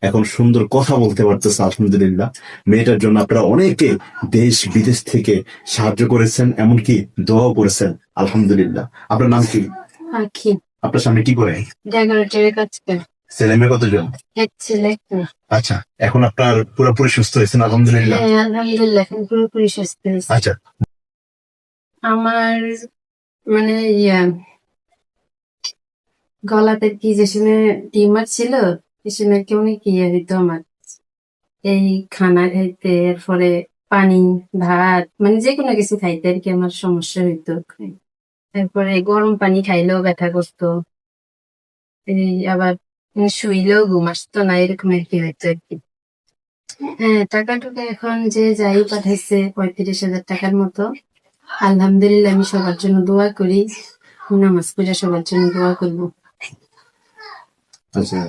এখন সুন্দর কথা বলতে পারতেছে, আলহামদুলিল্লাহ। মেয়েটার জন্য আপনারা অনেকে দেশ বিদেশ থেকে সাহায্য করেছেন, এমনকি দোয়াও করেছেন, আলহামদুলিল্লাহ। আপনার নাম কি? আখি। আপনার সামনে কি করে? ডেকোরেটরের কাজ করে। ছেলে মেয়ে কতজন? এক ছেলে এক মেয়ে। আচ্ছা, এখন আপনার পুরোপুরি সুস্থ হয়েছেন, আলহামদুলিল্লাহ। হ্যাঁ, আলহামদুলিল্লাহ এখন পুরোপুরি সুস্থ হয়েছে। আচ্ছা, আমার মানে গলাতে কি যে সময় টিউমার ছিল, সে সময় কেউ কি হইতো আমার এই খানা খাইতে, এরপরে পানি ভাত মানে যে কোনো কিছু খাইতে আর কি আমার সমস্যা হইতো। তারপরে গরম পানি খাইলেও ব্যথা করতো, এই আবার শুইলেও ঘুম আসতো না, এরকম আর কি হইতো আর কি। হ্যাঁ, টাকা টুকা এখন যে যাই পাঠাইছে 35,000 টাকার মতো। আলহামদুলিল্লাহ, আমি সবার জন্য দোয়া করি, নামাজ পড়ে সবার জন্য দোয়া করবো। আচ্ছা।